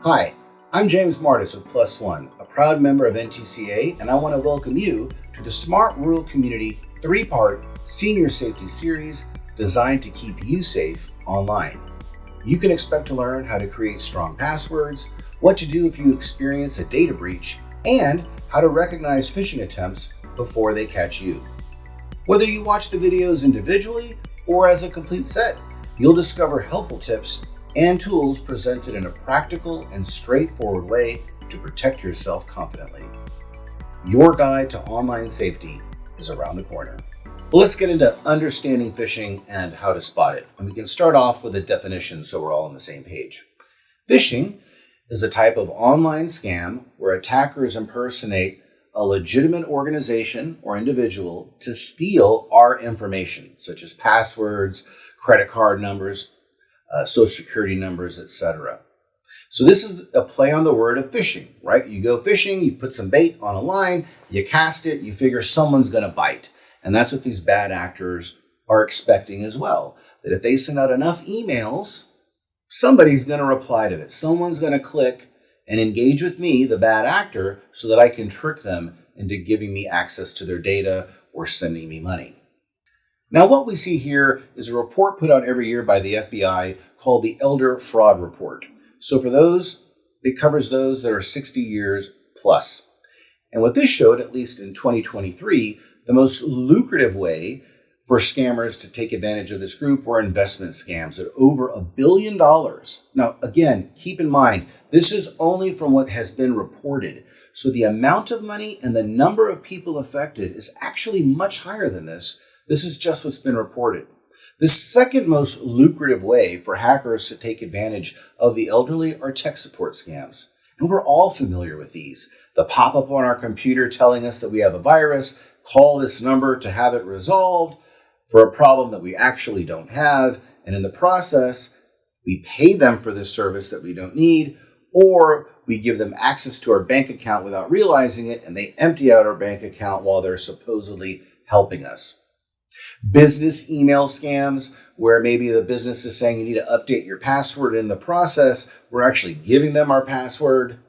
Hi, I'm James Martis with Plus One, a proud member of NTCA, and I want to welcome you to the Smart Rural Community 3-part Senior Safety Series designed to keep you safe online. You can expect to learn how to create strong passwords, what to do if you experience a data breach, and how to recognize phishing attempts before they catch you. Whether you watch the videos individually or as a complete set, you'll discover helpful tips and tools presented in a practical and straightforward way to protect yourself confidently. Your guide to online safety is around the corner. Well, let's get into understanding phishing and how to spot it. And we can start off with a definition so we're all on the same page. Phishing is a type of online scam where attackers impersonate a legitimate organization or individual to steal our information, such as passwords, credit card numbers, social security numbers, etc. So this is a play on the word of phishing, right? You go fishing, you put some bait on a line, you cast it, you figure someone's going to bite. And that's what these bad actors are expecting as well. That if they send out enough emails, somebody's going to reply to it. Someone's going to click and engage with me, the bad actor, so that I can trick them into giving me access to their data or sending me money. Now, what we see here is a report put out every year by the FBI called the Elder Fraud Report. So for those, it covers those that are 60 years plus. And what this showed, at least in 2023, the most lucrative way for scammers to take advantage of this group were investment scams at over $1 billion. Now, again, keep in mind, this is only from what has been reported. So the amount of money and the number of people affected is actually much higher than this. This is just what's been reported. The second most lucrative way for hackers to take advantage of the elderly are tech support scams. And we're all familiar with these. The pop-up on our computer telling us that we have a virus, call this number to have it resolved for a problem that we actually don't have. And in the process, we pay them for this service that we don't need, or we give them access to our bank account without realizing it, and they empty out our bank account while they're supposedly helping us. Business email scams, where maybe the business is saying you need to update your password. In the process, we're actually giving them our password,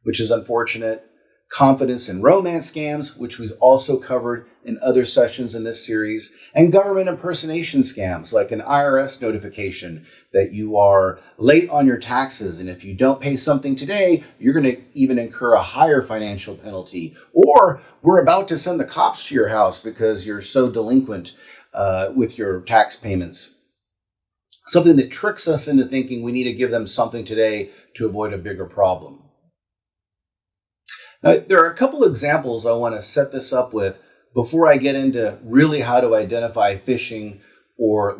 which is unfortunate. Confidence and romance scams, which we've also covered in other sessions in this series, and government impersonation scams, like an IRS notification that you are late on your taxes, and if you don't pay something today, you're going to even incur a higher financial penalty, or we're about to send the cops to your house because you're so delinquent with your tax payments. Something that tricks us into thinking we need to give them something today to avoid a bigger problem. Now, there are a couple examples I want to set this up with before I get into really how to identify phishing or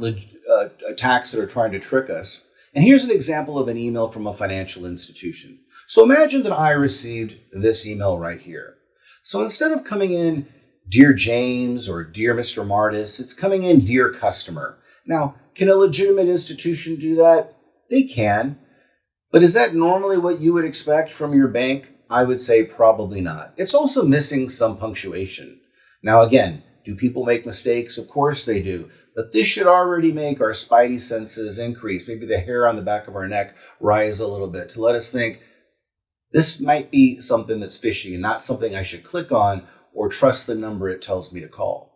attacks that are trying to trick us. And here's an example of an email from a financial institution. So imagine that I received this email right here. So instead of coming in, Dear James or Dear Mr. Martis, it's coming in, Dear Customer. Now, can a legitimate institution do that? They can. But is that normally what you would expect from your bank? I would say probably not. It's also missing some punctuation. Now again, do people make mistakes? Of course they do. But this should already make our spidey senses increase. Maybe the hair on the back of our neck rise a little bit to let us think this might be something that's fishy and not something I should click on or trust the number it tells me to call.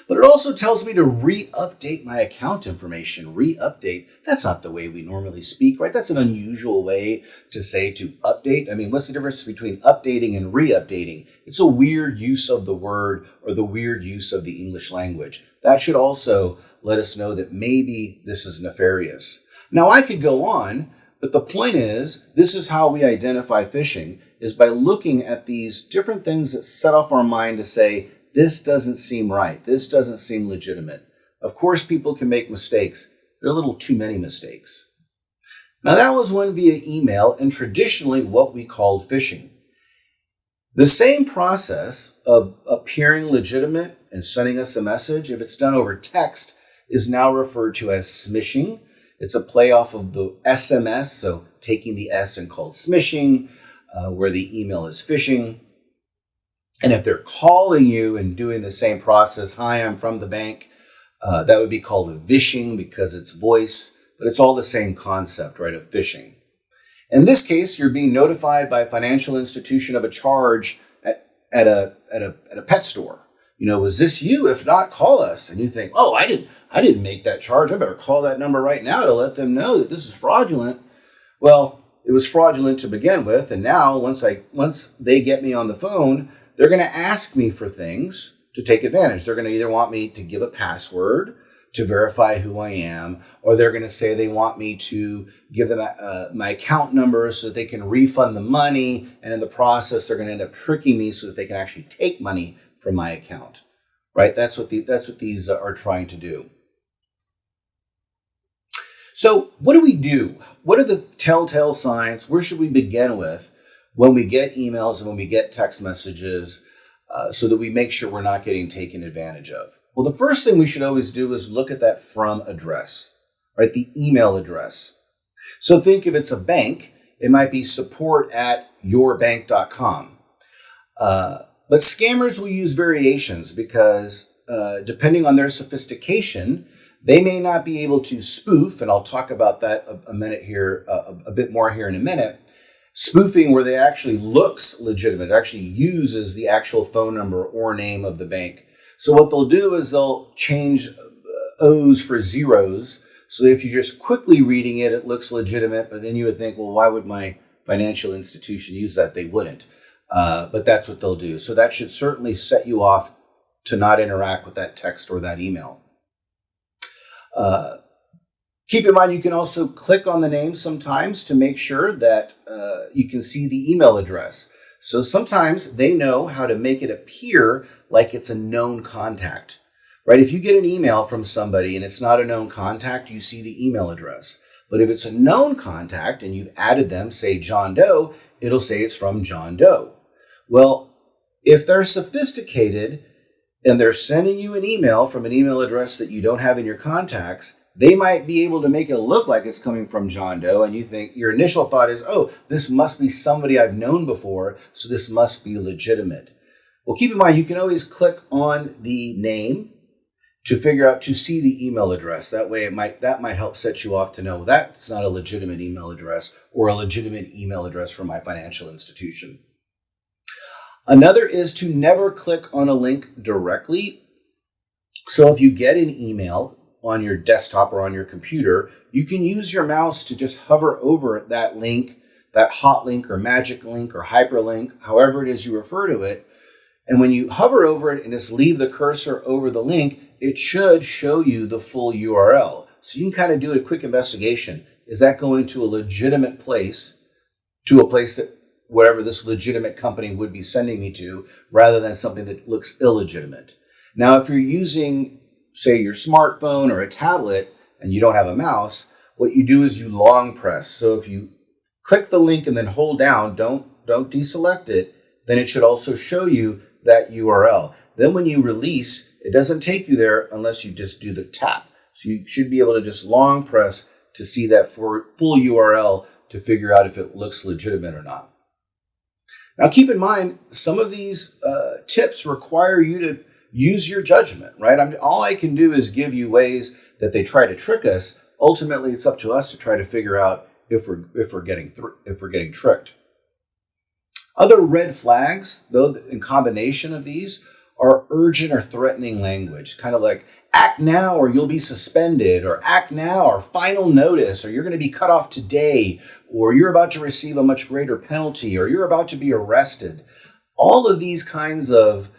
But it also tells me to re-update my account information. Re-update, that's not the way we normally speak, right? That's an unusual way to say to update. I mean, what's the difference between updating and re-updating? It's a weird use of the word or the weird use of the English language. That should also let us know that maybe this is nefarious. Now, I could go on, but the point is, this is how we identify phishing, is by looking at these different things that set off our mind to say, this doesn't seem right. This doesn't seem legitimate. Of course, people can make mistakes. There are a little too many mistakes. Now, that was one via email and traditionally what we called phishing. The same process of appearing legitimate and sending us a message, if it's done over text, is now referred to as smishing. It's a play off of the SMS, so taking the S and called smishing, where the email is phishing. And if they're calling you and doing the same process, hi, I'm from the bank, that would be called a vishing because it's voice, but it's all the same concept, right, of phishing. In this case, you're being notified by a financial institution of a charge at a pet store. Was this you? If not, call us. And you think, oh, I didn't make that charge. I better call that number right now to let them know that this is fraudulent. Well, it was fraudulent to begin with, and now once they get me on the phone, they're going to ask me for things to take advantage. They're going to either want me to give a password to verify who I am, or they're going to say they want me to give them my account number so that they can refund the money, and in the process, they're going to end up tricking me so that they can actually take money from my account. Right? That's what these are trying to do. So what do we do? What are the telltale signs? Where should we begin with when we get emails and when we get text messages so that we make sure we're not getting taken advantage of? Well, the first thing we should always do is look at that from address, right? The email address. So think if it's a bank, it might be support@yourbank.com. But scammers will use variations because depending on their sophistication, they may not be able to spoof, and I'll talk about that a bit more here in a minute. Spoofing where they actually looks legitimate, actually uses the actual phone number or name of the bank. So what they'll do is they'll change O's for zeros, so that if you're just quickly reading it, it looks legitimate, but then you would think, well, why would my financial institution use that? They wouldn't. But that's what they'll do. So that should certainly set you off to not interact with that text or that email. Keep in mind, you can also click on the name sometimes to make sure that you can see the email address. So sometimes they know how to make it appear like it's a known contact, right? If you get an email from somebody and it's not a known contact, you see the email address. But if it's a known contact and you've added them, say John Doe, it'll say it's from John Doe. Well, if they're sophisticated and they're sending you an email from an email address that you don't have in your contacts, they might be able to make it look like it's coming from John Doe, and you think your initial thought is, oh, this must be somebody I've known before, so this must be legitimate. Well, keep in mind, you can always click on the name to see the email address. That way that might help set you off to know that's not a legitimate email address or a legitimate email address from my financial institution. Another is to never click on a link directly. So if you get an email on your desktop or on your computer, you can use your mouse to just hover over that link, that hot link or magic link or hyperlink, however it is you refer to it. And when you hover over it and just leave the cursor over the link, it should show you the full URL. So you can kind of do a quick investigation. Is that going to a legitimate place, to a place that whatever this legitimate company would be sending me to, rather than something that looks illegitimate? Now, if you're using, say, your smartphone or a tablet and you don't have a mouse, what you do is you long press. So if you click the link and then hold down, don't deselect it, then it should also show you that URL. Then when you release, it doesn't take you there unless you just do the tap. So you should be able to just long press to see that full URL to figure out if it looks legitimate or not. Now keep in mind, some of these tips require you to use your judgment, right? All I can do is give you ways that they try to trick us. Ultimately, it's up to us to try to figure out if we're getting tricked. Other red flags, though, in combination of these, are urgent or threatening language, kind of like act now or you'll be suspended, or act now or final notice, or you're going to be cut off today, or you're about to receive a much greater penalty, or you're about to be arrested. All of these kinds of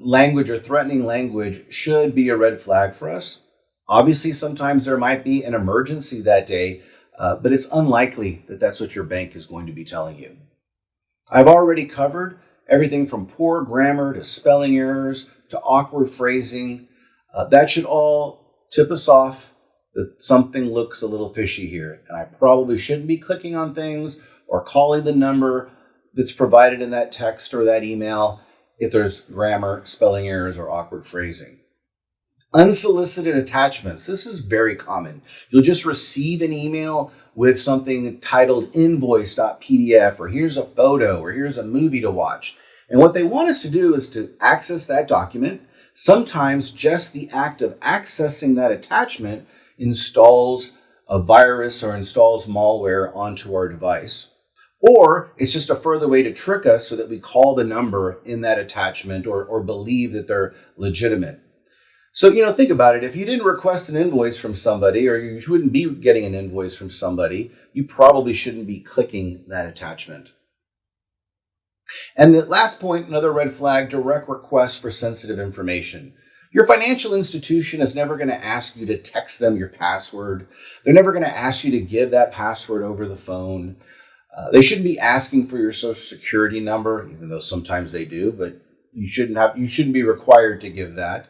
language or threatening language should be a red flag for us. Obviously, sometimes there might be an emergency that day, but it's unlikely that that's what your bank is going to be telling you. I've already covered everything from poor grammar to spelling errors to awkward phrasing. That should all tip us off that something looks a little fishy here. And I probably shouldn't be clicking on things or calling the number that's provided in that text or that email if there's grammar, spelling errors, or awkward phrasing. Unsolicited attachments. This is very common. You'll just receive an email with something titled invoice.pdf, or here's a photo, or here's a movie to watch. And what they want us to do is to access that document. Sometimes just the act of accessing that attachment installs a virus or installs malware onto our device. Or it's just a further way to trick us so that we call the number in that attachment or believe that they're legitimate. So, think about it. If you didn't request an invoice from somebody, or you wouldn't be getting an invoice from somebody, you probably shouldn't be clicking that attachment. And the last point, another red flag, direct requests for sensitive information. Your financial institution is never going to ask you to text them your password. They're never going to ask you to give that password over the phone. They shouldn't be asking for your social security number, even though sometimes they do, but you shouldn't be required to give that.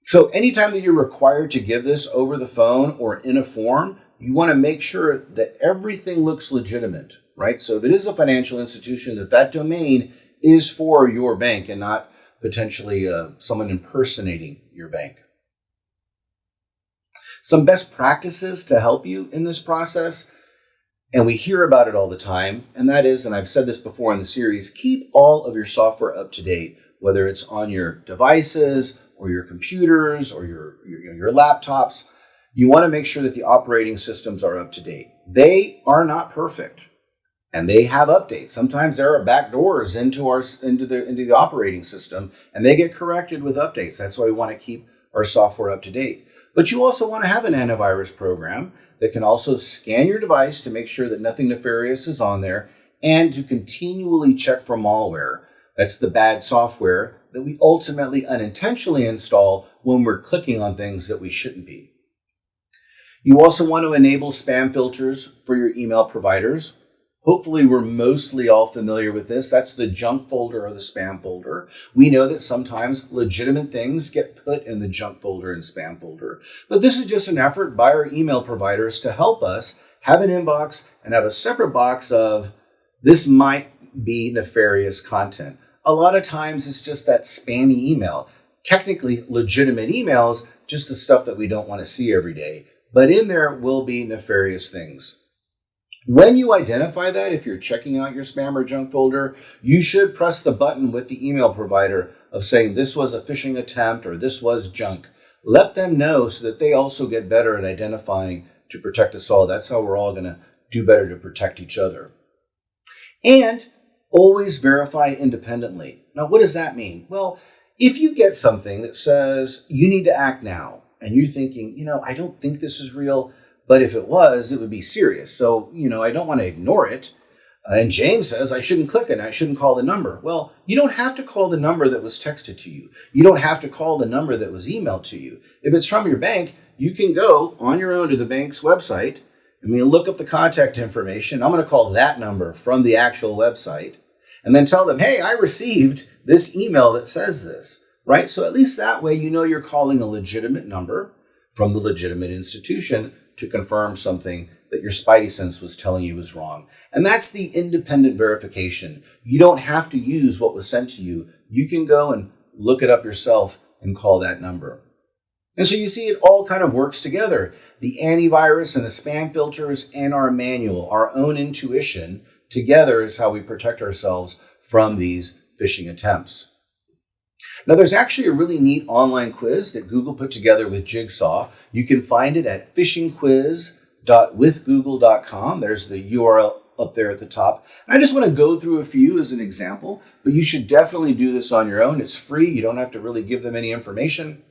So anytime that you're required to give this over the phone or in a form, you want to make sure that everything looks legitimate, right? So if it is a financial institution, that domain is for your bank and not potentially someone impersonating your bank. Some best practices to help you in this process, and we hear about it all the time, and that is, and I've said this before in the series, keep all of your software up to date, whether it's on your devices or your computers or your laptops. You want to make sure that the operating systems are up to date. They are not perfect, and they have updates. Sometimes there are backdoors into the operating system, and they get corrected with updates. That's why we want to keep our software up to date. But you also want to have an antivirus program that can also scan your device to make sure that nothing nefarious is on there, and to continually check for malware. That's the bad software that we ultimately unintentionally install when we're clicking on things that we shouldn't be. You also want to enable spam filters for your email providers. Hopefully, we're mostly all familiar with this. That's the junk folder or the spam folder. We know that sometimes legitimate things get put in the junk folder and spam folder. But this is just an effort by our email providers to help us have an inbox and have a separate box of this might be nefarious content. A lot of times it's just that spammy email. Technically legitimate emails, just the stuff that we don't want to see every day. But in there will be nefarious things. When you identify that, if you're checking out your spam or junk folder, you should press the button with the email provider of saying this was a phishing attempt or this was junk. Let them know so that they also get better at identifying to protect us all. That's how we're all going to do better to protect each other. And always verify independently. Now, what does that mean? Well, if you get something that says you need to act now, and you're thinking, I don't think this is real, but if it was, it would be serious. So, I don't want to ignore it. And James says I shouldn't click it. I shouldn't call the number. Well, you don't have to call the number that was texted to you. You don't have to call the number that was emailed to you. If it's from your bank, you can go on your own to the bank's website. Look up the contact information. I'm going to call that number from the actual website and then tell them, hey, I received this email that says this, right? So at least that way, you're calling a legitimate number from the legitimate institution to confirm something that your spidey sense was telling you was wrong. And that's the independent verification. You don't have to use what was sent to you. You can go and look it up yourself and call that number. And so you see it all kind of works together. The antivirus and the spam filters and our manual, our own intuition, together is how we protect ourselves from these phishing attempts. Now, there's actually a really neat online quiz that Google put together with Jigsaw. You can find it at phishingquiz.withgoogle.com. There's the URL up there at the top. And I just want to go through a few as an example, but you should definitely do this on your own. It's free. You don't have to really give them any information.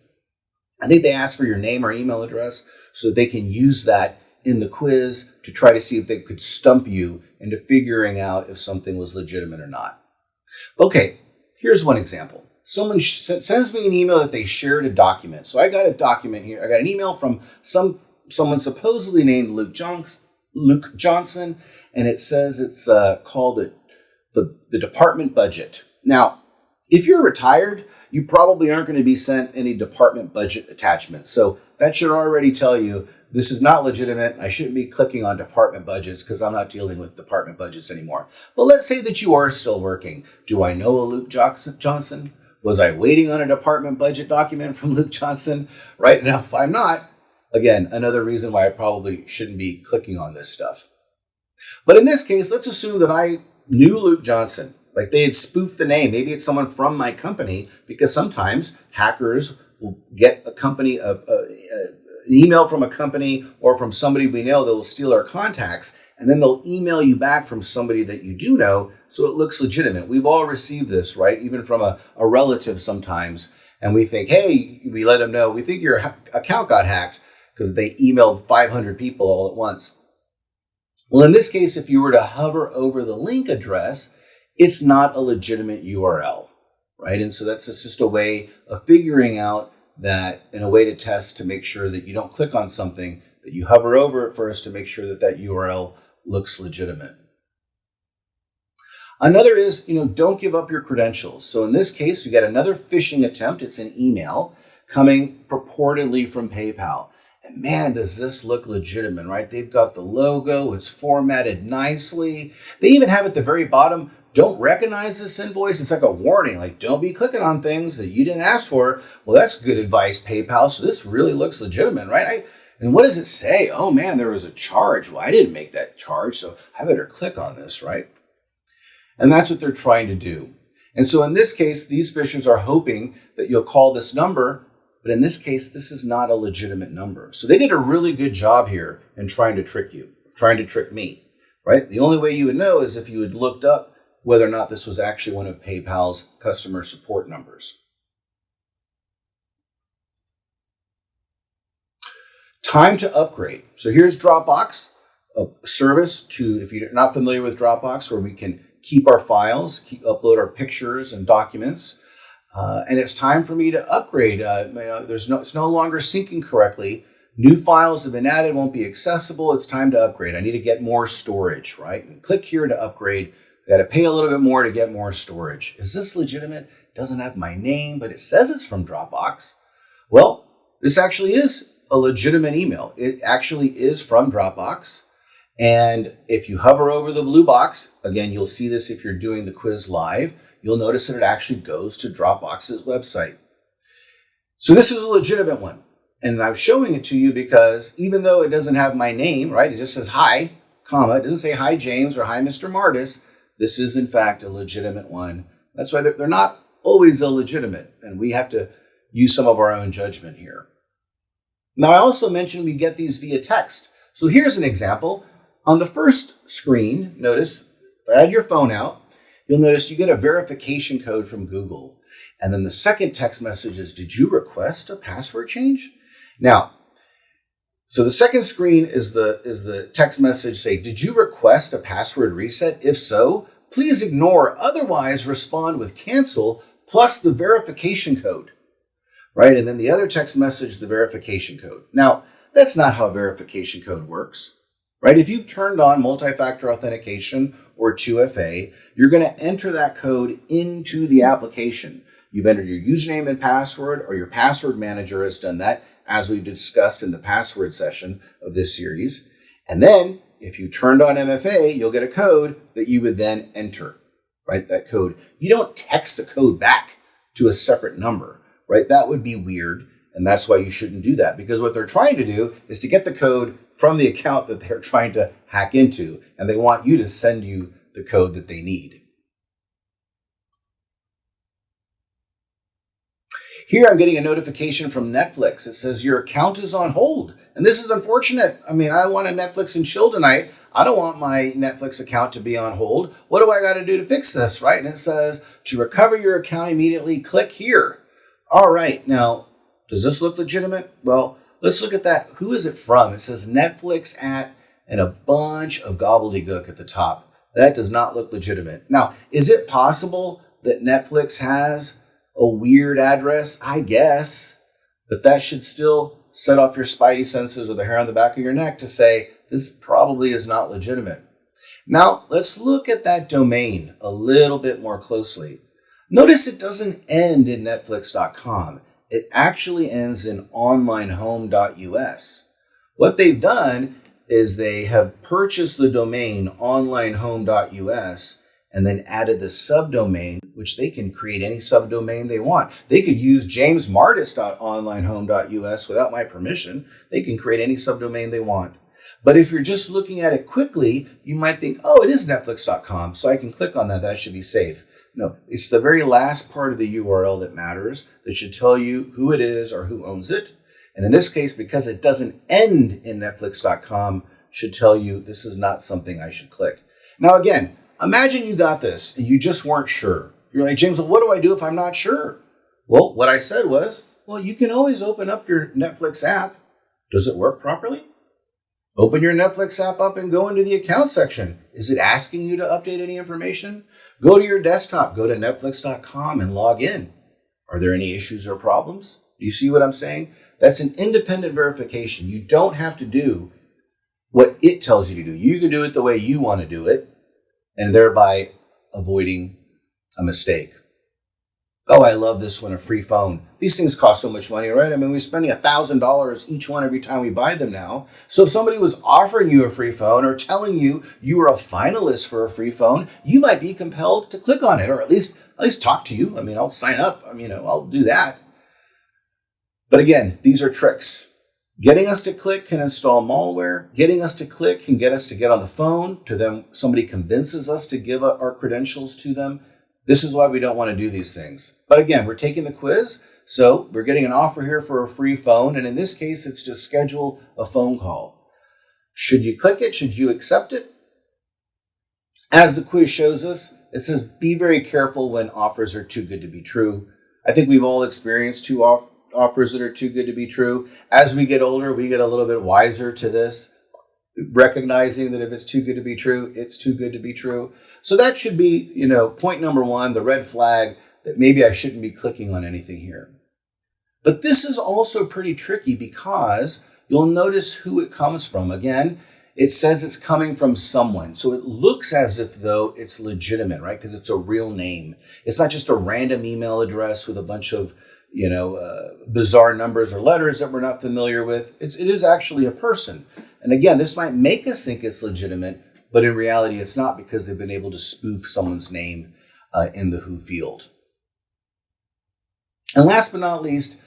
I think they ask for your name or email address so that they can use that in the quiz to try to see if they could stump you into figuring out if something was legitimate or not. Okay, here's one example. Someone sends me an email that they shared a document. So I got a document here. I got an email from someone supposedly named Luke Johnson, and it says it's called the department budget. Now, if you're retired, you probably aren't going to be sent any department budget attachments. So that should already tell you this is not legitimate. I shouldn't be clicking on department budgets because I'm not dealing with department budgets anymore. But let's say that you are still working. Do I know a Luke Johnson? Was I waiting on a department budget document from Luke Johnson? Right now, if I'm not, again, another reason why I probably shouldn't be clicking on this stuff. But in this case, let's assume that I knew Luke Johnson. Like they had spoofed the name. Maybe it's someone from my company, because sometimes hackers will get a company email from a company or from somebody we know that will steal our contacts, and then they'll email you back from somebody that you do know, so it looks legitimate. We've all received this, right? Even from a relative sometimes, and we think, hey, we let them know, we think your account got hacked because they emailed 500 people all at once. Well, in this case, if you were to hover over the link address, it's not a legitimate URL, right? And so that's just a way of figuring out that, and a way to test to make sure that you don't click on something, that you hover over it first to make sure that that URL looks legitimate. Another is, don't give up your credentials. So in this case, you get another phishing attempt. It's an email coming purportedly from PayPal. And man, does this look legitimate, right? They've got the logo, it's formatted nicely. They even have at the very bottom, don't recognize this invoice. It's like a warning, like don't be clicking on things that you didn't ask for. Well, that's good advice, PayPal. So this really looks legitimate, right? And what does it say? Oh man, there was a charge. Well, I didn't make that charge, so I better click on this, right? And that's what they're trying to do. And so in this case, these phishers are hoping that you'll call this number, but in this case, this is not a legitimate number. So they did a really good job here in trying to trick you, trying to trick me, right? The only way you would know is if you had looked up whether or not this was actually one of PayPal's customer support numbers. Time to upgrade. So here's Dropbox, a service if you're not familiar with Dropbox, where we can keep our files, upload our pictures and documents. And it's time for me to upgrade. It's no longer syncing correctly. New files have been added, won't be accessible. It's time to upgrade. I need to get more storage, right? And click here to upgrade. I got to pay a little bit more to get more storage. Is this legitimate? It doesn't have my name, but it says it's from Dropbox. Well, this actually is a legitimate email. It actually is from Dropbox. And if you hover over the blue box, again, you'll see this if you're doing the quiz live, you'll notice that it actually goes to Dropbox's website. So this is a legitimate one. And I'm showing it to you because even though it doesn't have my name, right, it just says hi, comma, it doesn't say hi, James, or hi, Mr. Martis. This is, in fact, a legitimate one. That's why they're not always illegitimate, and we have to use some of our own judgment here. Now, I also mentioned we get these via text. So here's an example. On the first screen, notice, if I had your phone out, you'll notice you get a verification code from Google. And then the second text message is, did you request a password change? Now, so the second screen is the text message say, did you request a password reset? If so, please ignore, otherwise respond with cancel plus the verification code, right? And then the other text message, the verification code. Now, that's not how verification code works, right? If you've turned on multi-factor authentication or 2FA, you're going to enter that code into the application. You've entered your username and password, or your password manager has done that, as we've discussed in the password session of this series. And then if you turned on MFA, you'll get a code that you would then enter, right? That code. You don't text the code back to a separate number, right? That would be weird. And that's why you shouldn't do that, because what they're trying to do is to get the code from the account that they're trying to hack into, and they want you to send you the code that they need. Here I'm getting a notification from Netflix. It says your account is on hold. And this is unfortunate. I mean, I want to Netflix and chill tonight. I don't want my Netflix account to be on hold. What do I got to do to fix this, right? And it says to recover your account immediately, click here. All right. Now, does this look legitimate? Well, let's look at that. Who is it from? It says Netflix at and a bunch of gobbledygook at the top. That does not look legitimate. Now, is it possible that Netflix has a weird address? I guess, but that should still set off your spidey senses or the hair on the back of your neck to say this probably is not legitimate. Now, let's look at that domain a little bit more closely. Notice it doesn't end in netflix.com. It actually ends in onlinehome.us. What they've done is they have purchased the domain onlinehome.us and then added the subdomain, which they can create any subdomain they want. They could use jamesmartis.onlinehome.us without my permission. They can create any subdomain they want. But if you're just looking at it quickly, you might think, oh, it is netflix.com, so I can click on that. That should be safe. No, it's the very last part of the URL that matters, that should tell you who it is or who owns it. And in this case, because it doesn't end in Netflix.com, should tell you this is not something I should click. Now, again, imagine you got this and you just weren't sure. You're like, James, well, what do I do if I'm not sure? Well, what I said was, well, you can always open up your Netflix app. Does it work properly? Open your Netflix app up and go into the account section. Is it asking you to update any information? Go to your desktop, go to Netflix.com and log in. Are there any issues or problems? Do you see what I'm saying? That's an independent verification. You don't have to do what it tells you to do. You can do it the way you want to do it, and thereby avoiding a mistake. Oh, I love this one, a free phone. These things cost so much money, right? I mean, we're spending $1,000 each one every time we buy them now. So if somebody was offering you a free phone or telling you you were a finalist for a free phone, you might be compelled to click on it, or at least talk to you. I mean, I'll sign up. I'll do that. But again, these are tricks. Getting us to click can install malware. Getting us to click can get us to get on the phone to them. Somebody convinces us to give our credentials to them. This is why we don't want to do these things. But again, we're taking the quiz. So we're getting an offer here for a free phone. And in this case, it's just schedule a phone call. Should you click it? Should you accept it? As the quiz shows us, it says, be very careful when offers are too good to be true. I think we've all experienced two offers that are too good to be true. As we get older, we get a little bit wiser to this, recognizing that if it's too good to be true, it's too good to be true. So that should be, point number one, the red flag that maybe I shouldn't be clicking on anything here. But this is also pretty tricky because you'll notice who it comes from. Again, it says it's coming from someone. So it looks as if though it's legitimate, right? Because it's a real name. It's not just a random email address with a bunch of, bizarre numbers or letters that we're not familiar with. It is actually a person. And again, this might make us think it's legitimate, but in reality, it's not, because they've been able to spoof someone's name in the who field. And last but not least,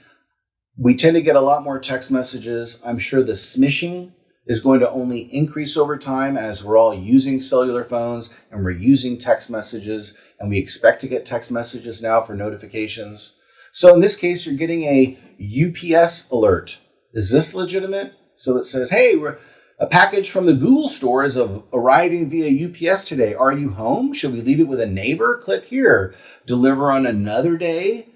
we tend to get a lot more text messages. I'm sure the smishing is going to only increase over time as we're all using cellular phones and we're using text messages, and we expect to get text messages now for notifications. So in this case, you're getting a UPS alert. Is this legitimate? So it says, hey, a package from the Google store is arriving via UPS today. Are you home? Should we leave it with a neighbor? Click here. Deliver on another day?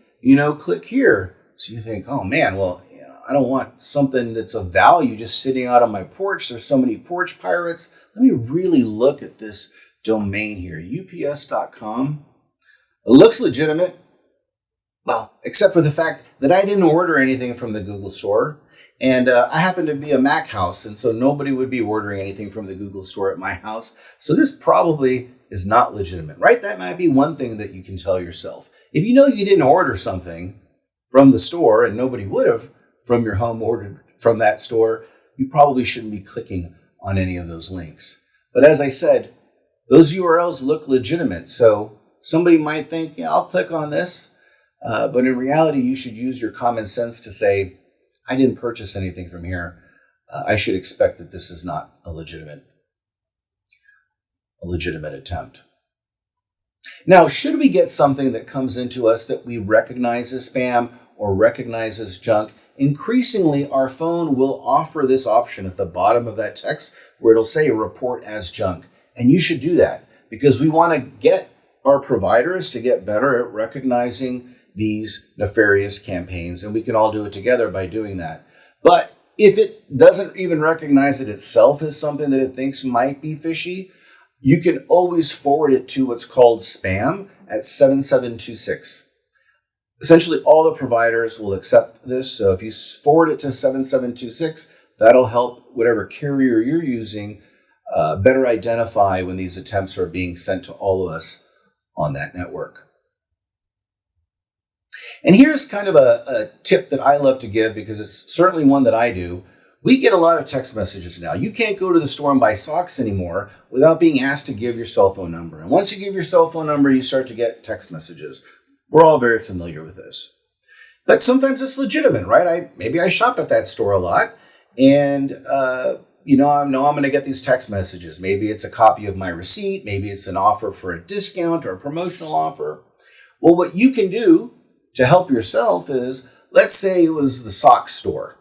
Click here. So you think, oh man, well, I don't want something that's of value just sitting out on my porch. There's so many porch pirates. Let me really look at this domain here, ups.com. It looks legitimate. Well, except for the fact that I didn't order anything from the Google store. And I happen to be a Mac house, and so nobody would be ordering anything from the Google store at my house. So this probably is not legitimate, right? That might be one thing that you can tell yourself. If you didn't order something from the store, and nobody would have from your home ordered from that store, you probably shouldn't be clicking on any of those links. But as I said, those URLs look legitimate. So somebody might think, I'll click on this. But in reality, you should use your common sense to say, I didn't purchase anything from here. I should expect that this is not a legitimate attempt. Now, should we get something that comes into us that we recognize as spam or recognize as junk, increasingly our phone will offer this option at the bottom of that text where it'll say report as junk. And you should do that because we want to get our providers to get better at recognizing these nefarious campaigns, and we can all do it together by doing that. But if it doesn't even recognize it itself as something that it thinks might be fishy, you can always forward it to what's called spam at 7726. Essentially, all the providers will accept this. So if you forward it to 7726, that'll help whatever carrier you're using better identify when these attempts are being sent to all of us on that network. And here's kind of a tip that I love to give because it's certainly one that I do. We get a lot of text messages now. You can't go to the store and buy socks anymore without being asked to give your cell phone number. And once you give your cell phone number, you start to get text messages. We're all very familiar with this. But sometimes it's legitimate, right? Maybe I shop at that store a lot and I know I'm going to get these text messages. Maybe it's a copy of my receipt. Maybe it's an offer for a discount or a promotional offer. Well, what you can do to help yourself is, let's say it was the sock store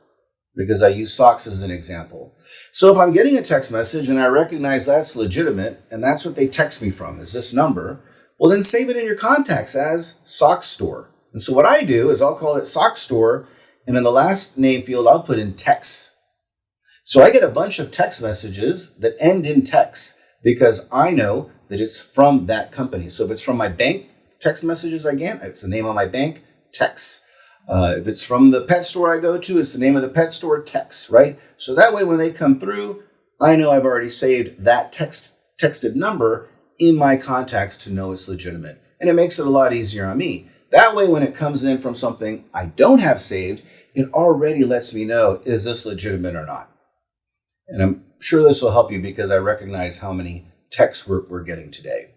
because I use socks as an example. So if I'm getting a text message and I recognize that's legitimate and that's what they text me from is this number, well, then save it in your contacts as sock store. And so what I do is I'll call it sock store, and in the last name field, I'll put in text. So I get a bunch of text messages that end in text because I know that it's from that company. So if it's from my bank, text messages I get, it's the name of my bank, text. If it's from the pet store I go to, it's the name of the pet store, text, right? So that way when they come through, I know I've already saved that texted number in my contacts to know it's legitimate. And it makes it a lot easier on me. That way when it comes in from something I don't have saved, it already lets me know, is this legitimate or not? And I'm sure this will help you because I recognize how many texts we're getting today.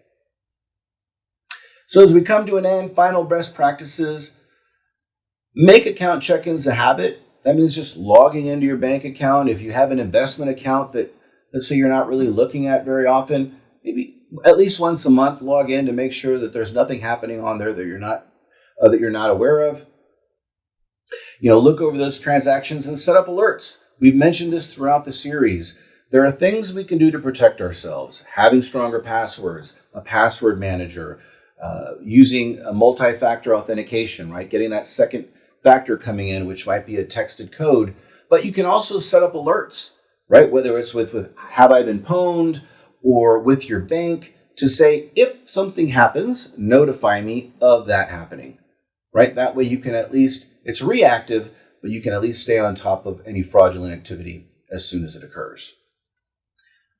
So as we come to an end, final best practices, make account check-ins a habit. That means just logging into your bank account. If you have an investment account that, let's say you're not really looking at very often, maybe at least once a month, log in to make sure that there's nothing happening on there that you're not aware of. Look over those transactions and set up alerts. We've mentioned this throughout the series. There are things we can do to protect ourselves. Having stronger passwords, a password manager, using a multi-factor authentication, right? Getting that second factor coming in, which might be a texted code. But you can also set up alerts, right? Whether it's with have I been pwned or with your bank to say, if something happens, notify me of that happening, right? That way you can at least, it's reactive, but you can at least stay on top of any fraudulent activity as soon as it occurs.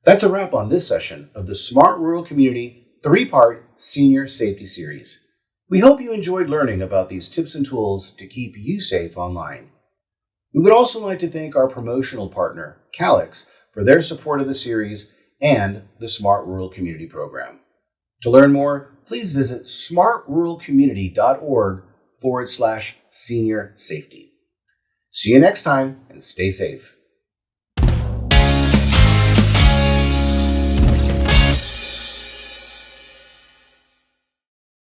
That's a wrap on this session of the Smart Rural Community 3-part Senior Safety Series. We hope you enjoyed learning about these tips and tools to keep you safe online. We would also like to thank our promotional partner, Calix, for their support of the series and the Smart Rural Community Program. To learn more, please visit smartruralcommunity.org/senior safety. See you next time and stay safe.